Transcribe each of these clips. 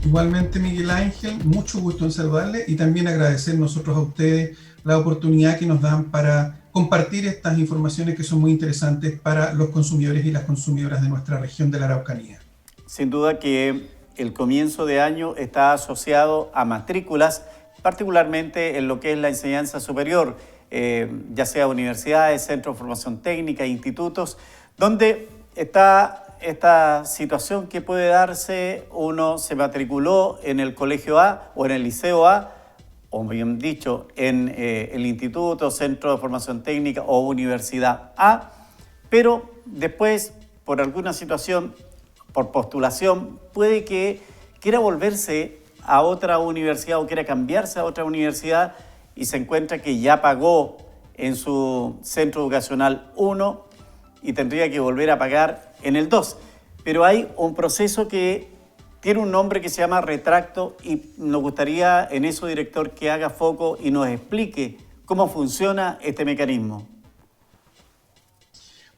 Igualmente, Miguel Ángel, mucho gusto en saludarle y también agradecer nosotros a ustedes la oportunidad que nos dan para compartir estas informaciones que son muy interesantes para los consumidores y las consumidoras de nuestra región de la Araucanía. Sin duda que el comienzo de año está asociado a matrículas, particularmente en lo que es la enseñanza superior, ya sea universidades, centros de formación técnica, institutos, donde está esta situación que puede darse: uno se matriculó en el colegio A o en el liceo A, o bien dicho, en el instituto, centro de formación técnica o universidad A, pero después, por alguna situación, por postulación, puede que quiera volverse a otra universidad o quiera cambiarse a otra universidad y se encuentra que ya pagó en su centro educacional 1 y tendría que volver a pagar en el 2. Pero hay un proceso que tiene un nombre que se llama retracto y nos gustaría en eso, director, que haga foco y nos explique cómo funciona este mecanismo.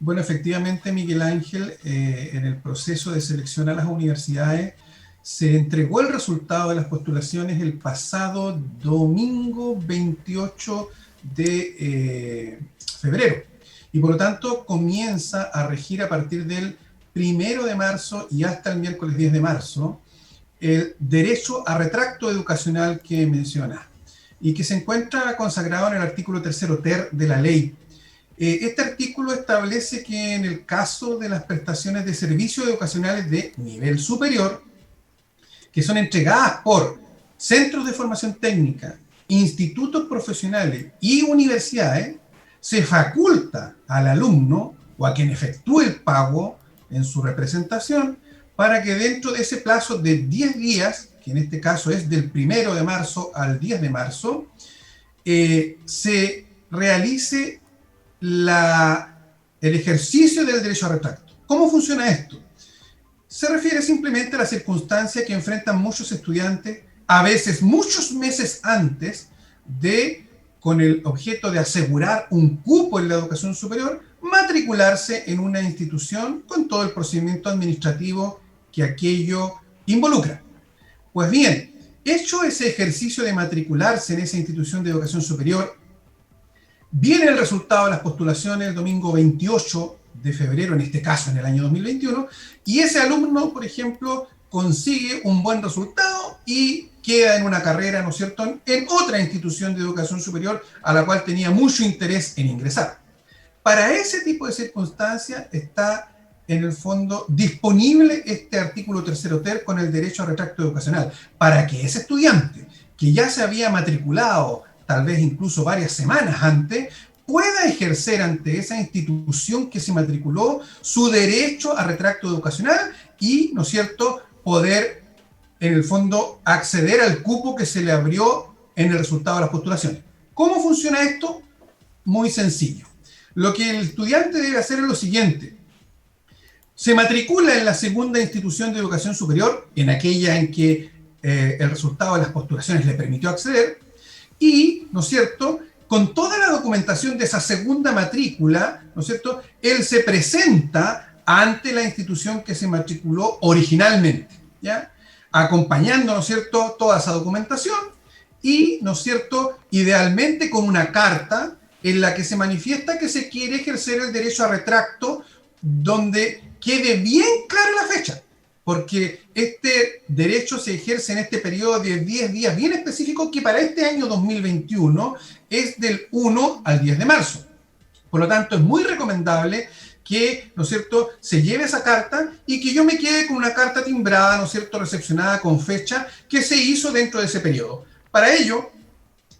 Bueno, efectivamente, Miguel Ángel, en el proceso de selección a las universidades se entregó el resultado de las postulaciones el pasado domingo 28 de febrero y por lo tanto comienza a regir a partir del 1 de marzo y hasta el miércoles 10 de marzo el derecho a retracto educacional que menciona y que se encuentra consagrado en el artículo 3º ter de la ley. Este artículo establece que en el caso de las prestaciones de servicios educacionales de nivel superior, que son entregadas por centros de formación técnica, institutos profesionales y universidades, se faculta al alumno o a quien efectúe el pago en su representación para que dentro de ese plazo de 10 días, que en este caso es del 1 de marzo al 10 de marzo, se realice el ejercicio del derecho a retracto. ¿Cómo funciona esto? Se refiere simplemente a la circunstancia que enfrentan muchos estudiantes, a veces muchos meses antes de, con el objeto de asegurar un cupo en la educación superior, matricularse en una institución con todo el procedimiento administrativo que aquello involucra. Pues bien, hecho ese ejercicio de matricularse en esa institución de educación superior, viene el resultado de las postulaciones el domingo 28 de febrero, en este caso en el año 2021, y ese alumno, por ejemplo, consigue un buen resultado y queda en una carrera, ¿no es cierto?, en otra institución de educación superior a la cual tenía mucho interés en ingresar. Para ese tipo de circunstancias está en el fondo disponible este artículo 3º ter con el derecho a retracto educacional, para que ese estudiante que ya se había matriculado tal vez incluso varias semanas antes, pueda ejercer ante esa institución que se matriculó su derecho a retracto educacional y, ¿no es cierto?, poder, en el fondo, acceder al cupo que se le abrió en el resultado de las postulaciones. ¿Cómo funciona esto? Muy sencillo. Lo que el estudiante debe hacer es lo siguiente. Se matricula en la segunda institución de educación superior, en aquella en que el resultado de las postulaciones le permitió acceder, y, ¿no es cierto?, con toda la documentación de esa segunda matrícula, ¿no es cierto?, él se presenta ante la institución que se matriculó originalmente, ¿ya?, acompañando, ¿no es cierto?, toda esa documentación y, ¿no es cierto?, idealmente con una carta en la que se manifiesta que se quiere ejercer el derecho a retracto, donde quede bien clara la fecha, porque este derecho se ejerce en este periodo de 10 días bien específico que para este año 2021 es del 1 al 10 de marzo. Por lo tanto, es muy recomendable que, ¿no es cierto?, se lleve esa carta y que yo me quede con una carta timbrada, ¿no es cierto?, recepcionada con fecha que se hizo dentro de ese periodo. Para ello,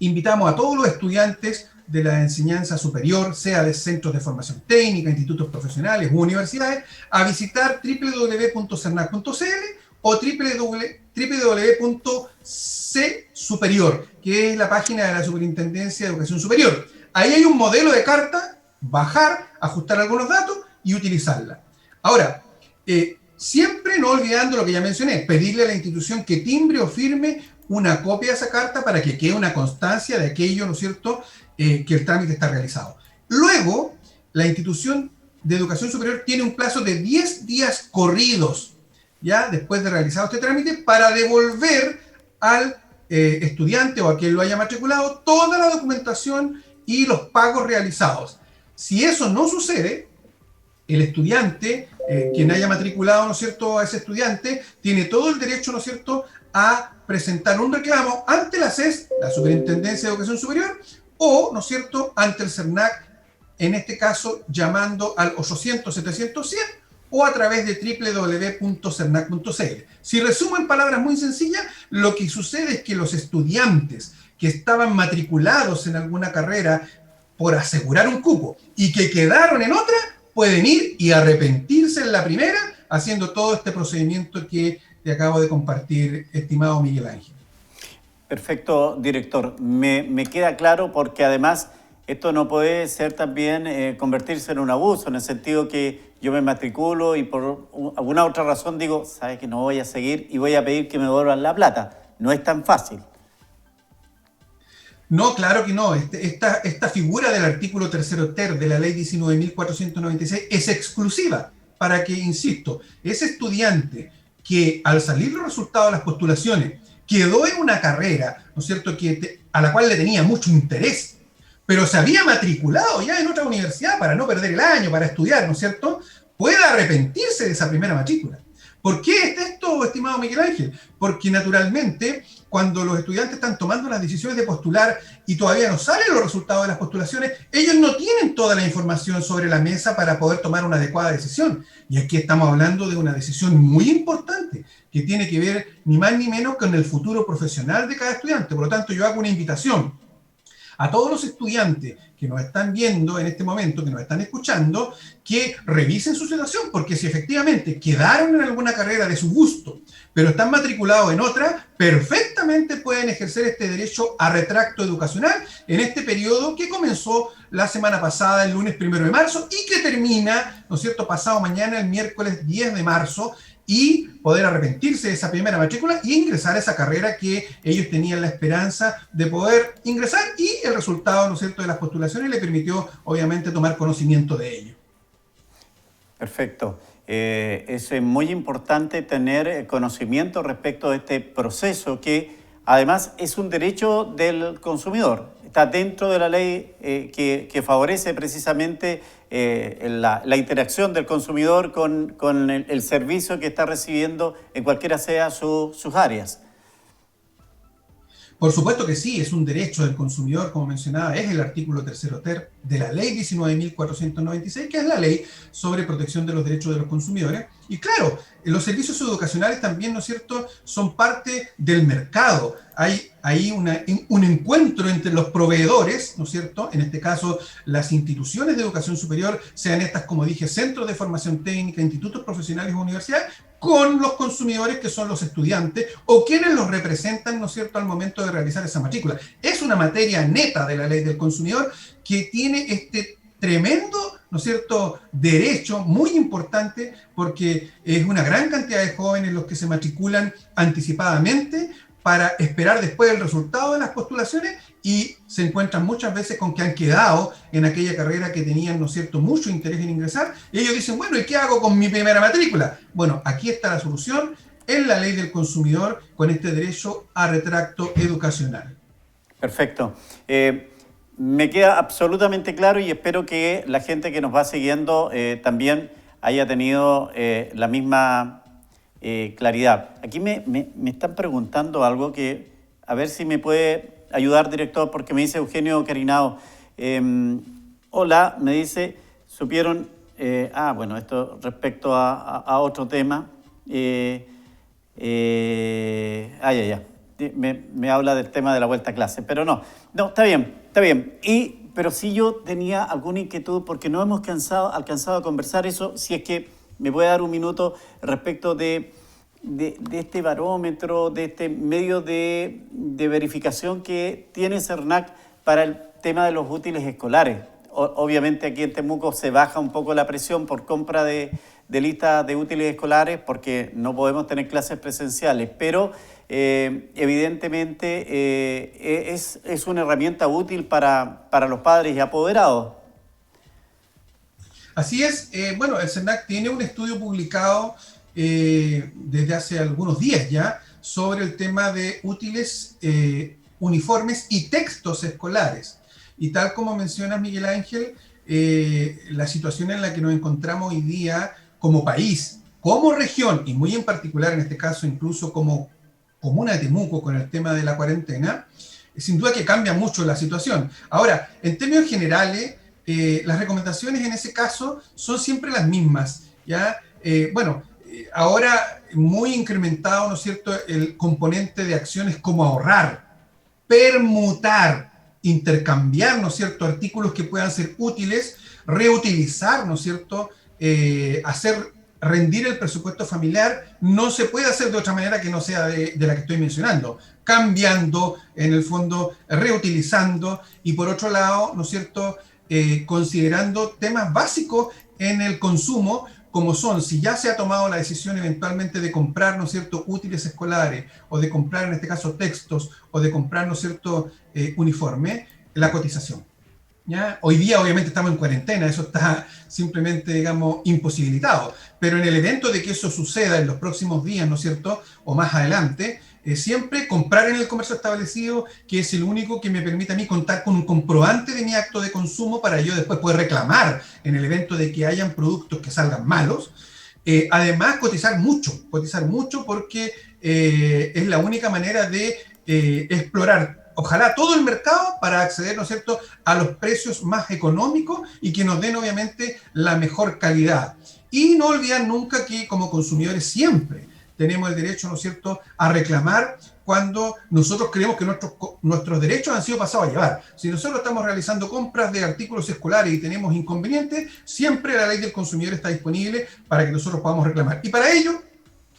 invitamos a todos los estudiantes de la enseñanza superior, sea de centros de formación técnica, institutos profesionales u universidades, a visitar www.cernac.cl o www.csuperior, que es la página de la Superintendencia de Educación Superior. Ahí hay un modelo de carta, bajar, ajustar algunos datos y utilizarla. Ahora, siempre no olvidando lo que ya mencioné, pedirle a la institución que timbre o firme una copia de esa carta para que quede una constancia de aquello, ¿no es cierto?, que el trámite está realizado. Luego, la institución de educación superior tiene un plazo de 10 días corridos ya después de realizado este trámite, para devolver al estudiante o a quien lo haya matriculado toda la documentación y los pagos realizados. Si eso no sucede, el estudiante, quien haya matriculado, ¿no es cierto?, a ese estudiante, tiene todo el derecho, ¿no es cierto?, a presentar un reclamo ante la SES, la Superintendencia de Educación Superior, o, ¿no es cierto?, ante el CERNAC, en este caso llamando al 800-700-100 o a través de www.cernac.cl. Si resumo en palabras muy sencillas, lo que sucede es que los estudiantes que estaban matriculados en alguna carrera por asegurar un cupo y que quedaron en otra, pueden ir y arrepentirse en la primera, haciendo todo este procedimiento que te acabo de compartir, estimado Miguel Ángel. Perfecto, director. Me queda claro, porque además esto no puede ser también convertirse en un abuso, en el sentido que yo me matriculo y por alguna otra razón digo, sabes que no voy a seguir y voy a pedir que me devuelvan la plata. No es tan fácil. No, claro que no. Esta figura del artículo 3º ter de la ley 19.496 es exclusiva para que, insisto, ese estudiante que al salir los resultados de las postulaciones quedó en una carrera, ¿no es cierto?, a la cual le tenía mucho interés, pero se había matriculado ya en otra universidad para no perder el año, para estudiar, ¿no es cierto?, puede arrepentirse de esa primera matrícula. ¿Por qué está esto, estimado Miguel Ángel? Porque naturalmente, cuando los estudiantes están tomando las decisiones de postular y todavía no salen los resultados de las postulaciones, ellos no tienen toda la información sobre la mesa para poder tomar una adecuada decisión. Y aquí estamos hablando de una decisión muy importante, que tiene que ver ni más ni menos con el futuro profesional de cada estudiante. Por lo tanto, yo hago una invitación a todos los estudiantes que nos están viendo en este momento, que nos están escuchando, que revisen su situación, porque si efectivamente quedaron en alguna carrera de su gusto, pero están matriculados en otra, perfectamente pueden ejercer este derecho a retracto educacional en este periodo que comenzó la semana pasada, el lunes 1 de marzo, y que termina, ¿no es cierto?, pasado mañana, el miércoles 10 de marzo, y poder arrepentirse de esa primera matrícula y ingresar a esa carrera que ellos tenían la esperanza de poder ingresar, y el resultado, ¿no es cierto?, de las postulaciones le permitió, obviamente, tomar conocimiento de ello. Perfecto. Es muy importante tener conocimiento respecto de este proceso, que además es un derecho del consumidor. Está dentro de la ley que favorece precisamente la interacción del consumidor con el servicio que está recibiendo en cualquiera sea sus áreas. Por supuesto que sí, es un derecho del consumidor, como mencionaba, es el artículo 3º ter de la ley 19.496, que es la ley sobre protección de los derechos de los consumidores. Y claro, los servicios educacionales también, ¿no es cierto?, son parte del mercado. Hay un encuentro entre los proveedores, ¿no es cierto?, en este caso las instituciones de educación superior, sean estas, como dije, centros de formación técnica, institutos profesionales o universidades, con los consumidores, que son los estudiantes o quienes los representan, ¿no es cierto?, al momento de realizar esa matrícula. Es una materia neta de la ley del consumidor que tiene este tremendo, ¿no es cierto?, derecho muy importante, porque es una gran cantidad de jóvenes los que se matriculan anticipadamente para esperar después el resultado de las postulaciones, y se encuentran muchas veces con que han quedado en aquella carrera que tenían, ¿no es cierto?, mucho interés en ingresar, y ellos dicen, bueno, ¿y qué hago con mi primera matrícula? Bueno, aquí está la solución en la ley del consumidor, con este derecho a retracto educacional. Perfecto. Me queda absolutamente claro, y espero que la gente que nos va siguiendo también haya tenido la misma claridad. Aquí me están preguntando algo que, a ver si me puede ayudar, director, porque me dice Eugenio Carinao. Hola, me dice, supieron, bueno, esto respecto a otro tema. Ya. Me habla del tema de la vuelta a clase, pero no, está bien. Pero sí yo tenía alguna inquietud, porque no hemos alcanzado a conversar eso, si es que me puede dar un minuto respecto de este barómetro, de este medio de verificación que tiene CERNAC para el tema de los útiles escolares. Obviamente aquí en Temuco se baja un poco la presión por compra de listas de útiles escolares, porque no podemos tener clases presenciales, pero evidentemente es una herramienta útil para los padres y apoderados. Así es. Bueno, el CERNAC tiene un estudio publicado desde hace algunos días ya sobre el tema de útiles, uniformes y textos escolares. Y tal como mencionas, Miguel Ángel, la situación en la que nos encontramos hoy día como país, como región, y muy en particular en este caso incluso como comuna de Temuco con el tema de la cuarentena, sin duda que cambia mucho la situación. Ahora, en términos generales, las recomendaciones en ese caso son siempre las mismas, ¿ya? Ahora muy incrementado, ¿no es cierto?, el componente de acciones como ahorrar, permutar, intercambiar, ¿no es cierto?, artículos que puedan ser útiles, reutilizar, ¿no es cierto?, hacer rendir el presupuesto familiar, no se puede hacer de otra manera que no sea de la que estoy mencionando, cambiando, en el fondo, reutilizando, y por otro lado, ¿no es cierto?, considerando temas básicos en el consumo, como son, si ya se ha tomado la decisión eventualmente de comprar, ¿no es cierto?, útiles escolares, o de comprar, en este caso, textos, o de comprar, ¿no es cierto?, uniforme, la cotización. ¿Ya? Hoy día obviamente estamos en cuarentena, eso está simplemente, digamos, imposibilitado, pero en el evento de que eso suceda en los próximos días, ¿no es cierto?, o más adelante, siempre comprar en el comercio establecido, que es el único que me permite a mí contar con un comprobante de mi acto de consumo para yo después poder reclamar en el evento de que hayan productos que salgan malos. Además, cotizar mucho porque es la única manera de explorar ojalá todo el mercado para acceder, ¿no es cierto?, a los precios más económicos y que nos den obviamente la mejor calidad. Y no olvidar nunca que como consumidores siempre tenemos el derecho, ¿no es cierto?, a reclamar cuando nosotros creemos que nuestros derechos han sido pasados a llevar. Si nosotros estamos realizando compras de artículos escolares y tenemos inconvenientes, siempre la ley del consumidor está disponible para que nosotros podamos reclamar. Y para ello,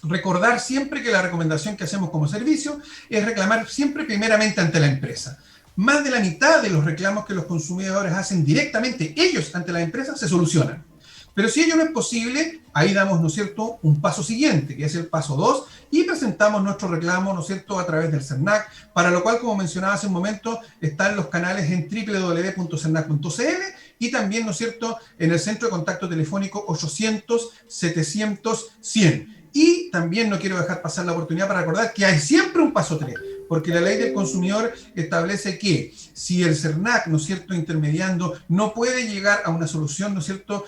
recordar siempre que la recomendación que hacemos como servicio es reclamar siempre primeramente ante la empresa. Más de la mitad de los reclamos que los consumidores hacen directamente ellos ante la empresa se solucionan. Pero si ello no es posible, ahí damos, ¿no es cierto?, un paso siguiente, que es el paso 2, y presentamos nuestro reclamo, ¿no es cierto?, a través del CERNAC, para lo cual, como mencionaba hace un momento, están los canales en www.cernac.cl y también, ¿no es cierto?, en el centro de contacto telefónico 800-700-100. Y también no quiero dejar pasar la oportunidad para recordar que hay siempre un paso 3, porque la ley del consumidor establece que si el CERNAC, ¿no es cierto?, intermediando, no puede llegar a una solución, ¿no es cierto?,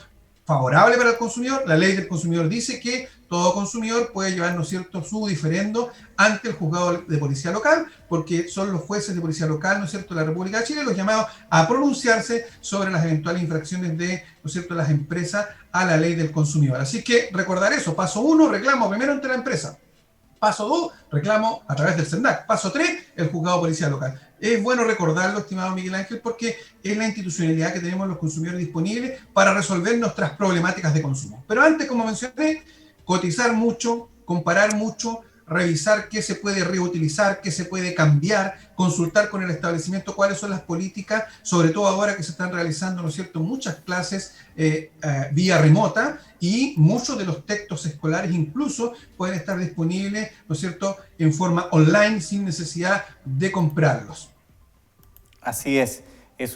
favorable para el consumidor, la ley del consumidor dice que todo consumidor puede llevar, ¿no es cierto?, su diferendo ante el juzgado de policía local, porque son los jueces de policía local, ¿no es cierto?, de la República de Chile, los llamados a pronunciarse sobre las eventuales infracciones de, ¿no es cierto?, las empresas a la ley del consumidor. Así que recordar eso, paso 1, reclamo primero ante la empresa. Paso 2, reclamo a través del CERNAC. Paso 3, el juzgado de policía local. Es bueno recordarlo, estimado Miguel Ángel, porque es la institucionalidad que tenemos los consumidores disponibles para resolver nuestras problemáticas de consumo. Pero antes, como mencioné, cotizar mucho, comparar mucho, revisar qué se puede reutilizar, qué se puede cambiar, consultar con el establecimiento cuáles son las políticas, sobre todo ahora que se están realizando, ¿no es cierto?, muchas clases vía remota, y muchos de los textos escolares incluso pueden estar disponibles, ¿no es cierto?, en forma online sin necesidad de comprarlos. Así es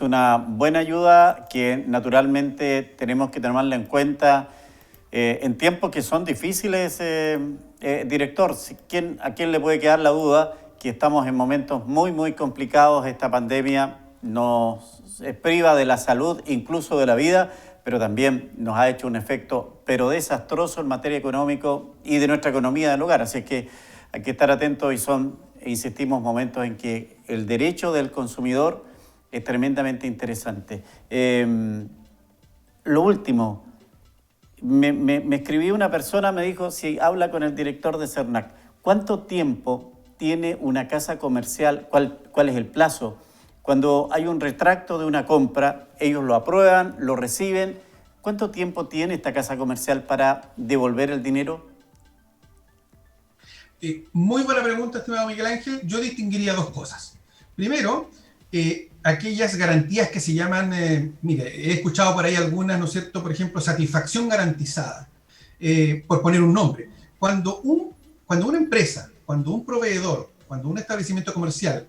una buena ayuda que naturalmente tenemos que tomarla en cuenta en tiempos que son difíciles, director. ¿A quién le puede quedar la duda que estamos en momentos muy, muy complicados? Esta pandemia nos priva de la salud, incluso de la vida, pero también nos ha hecho un efecto pero desastroso en materia económica y de nuestra economía del hogar. Así es que hay que estar atentos y son, insistimos, momentos en que el derecho del consumidor es tremendamente interesante. Lo último, me escribió una persona, me dijo si habla con el director de CERNAC, ¿cuánto tiempo tiene una casa comercial? ¿Cuál es el plazo? Cuando hay un retracto de una compra, ellos lo aprueban, lo reciben. ¿Cuánto tiempo tiene esta casa comercial para devolver el dinero? Muy buena pregunta, estimado Miguel Ángel. Yo distinguiría dos cosas. Primero, aquellas garantías que se llaman, mire, he escuchado por ahí algunas, ¿no es cierto?, por ejemplo, satisfacción garantizada, por poner un nombre. Cuando una empresa, cuando un proveedor, cuando un establecimiento comercial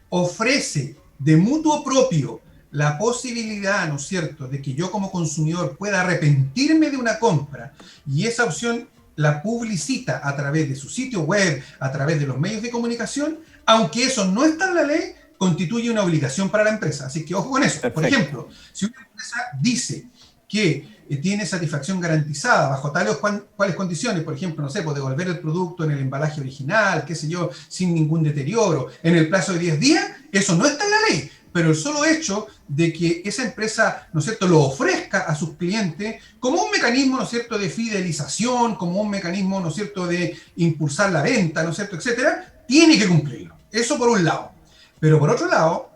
ofrece de mutuo propio la posibilidad, ¿no es cierto?, de que yo como consumidor pueda arrepentirme de una compra, y esa opción la publicita a través de su sitio web, a través de los medios de comunicación, aunque eso no está en la ley, constituye una obligación para la empresa. Así que ojo con eso. Perfecto. Por ejemplo, si una empresa dice que tiene satisfacción garantizada bajo tales cuales condiciones, por ejemplo, no sé, pues devolver el producto en el embalaje original, qué sé yo, sin ningún deterioro, en el plazo de 10 días, eso no está en la ley. Pero el solo hecho de que esa empresa, ¿no es cierto?, lo ofrezca a sus clientes como un mecanismo, ¿no es cierto?, de fidelización, como un mecanismo, ¿no es cierto?, de impulsar la venta, ¿no es cierto?, etcétera, tiene que cumplirlo. Eso por un lado. Pero por otro lado,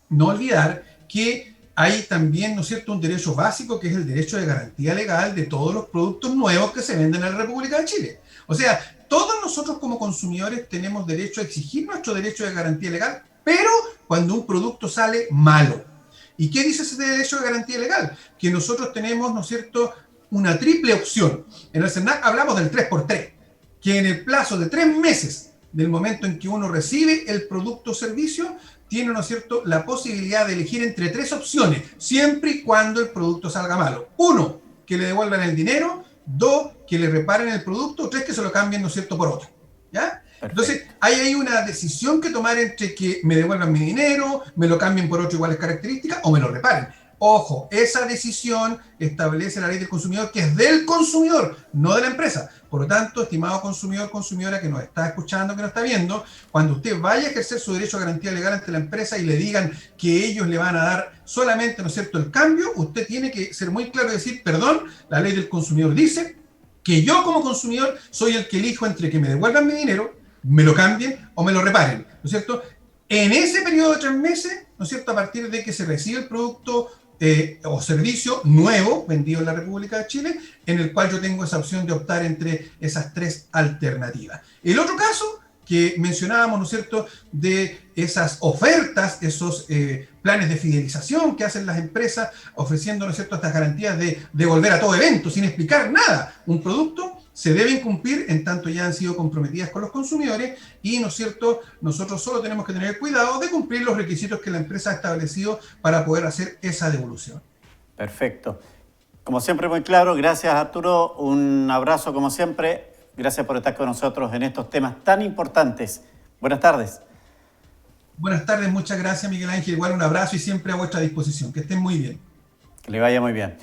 no olvidar que hay también, ¿no es cierto?, un derecho básico que es el derecho de garantía legal de todos los productos nuevos que se venden en la República de Chile. O sea, todos nosotros como consumidores tenemos derecho a exigir nuestro derecho de garantía legal, pero cuando un producto sale malo. ¿Y qué dice ese derecho de garantía legal? Que nosotros tenemos, ¿no es cierto?, una triple opción. En el CERNAC hablamos del 3x3, que en el plazo de 3 meses del momento en que uno recibe el producto o servicio, tiene, ¿no es cierto?, la posibilidad de elegir entre 3 opciones, siempre y cuando el producto salga malo. 1, que le devuelvan el dinero. 2, que le reparen el producto. 3, que se lo cambien, ¿no es cierto?, por otro. ¿Ya? Perfecto. Entonces, hay una decisión que tomar entre que me devuelvan mi dinero, me lo cambien por otro iguales características o me lo reparen. Ojo, esa decisión establece la ley del consumidor, que es del consumidor, no de la empresa. Por lo tanto, estimado consumidor, consumidora que nos está escuchando, que nos está viendo, cuando usted vaya a ejercer su derecho a garantía legal ante la empresa y le digan que ellos le van a dar solamente, ¿no es cierto?, el cambio, usted tiene que ser muy claro y decir, perdón, la ley del consumidor dice que yo como consumidor soy el que elijo entre que me devuelvan mi dinero, me lo cambien o me lo reparen, ¿no es cierto? En ese periodo de 3 meses, ¿no es cierto?, a partir de que se recibe el producto o servicio nuevo vendido en la República de Chile, en el cual yo tengo esa opción de optar entre esas 3 alternativas. El otro caso que mencionábamos, ¿no es cierto?, de esas ofertas, esos planes de fidelización que hacen las empresas ofreciendo, ¿no es cierto?, estas garantías de devolver a todo evento sin explicar nada un producto, se deben cumplir en tanto ya han sido comprometidas con los consumidores y, ¿no es cierto?, nosotros solo tenemos que tener cuidado de cumplir los requisitos que la empresa ha establecido para poder hacer esa devolución. Perfecto. Como siempre, muy claro. Gracias, Arturo. Un abrazo, como siempre. Gracias por estar con nosotros en estos temas tan importantes. Buenas tardes. Buenas tardes, muchas gracias, Miguel Ángel. Igual un abrazo y siempre a vuestra disposición. Que estén muy bien. Que le vaya muy bien.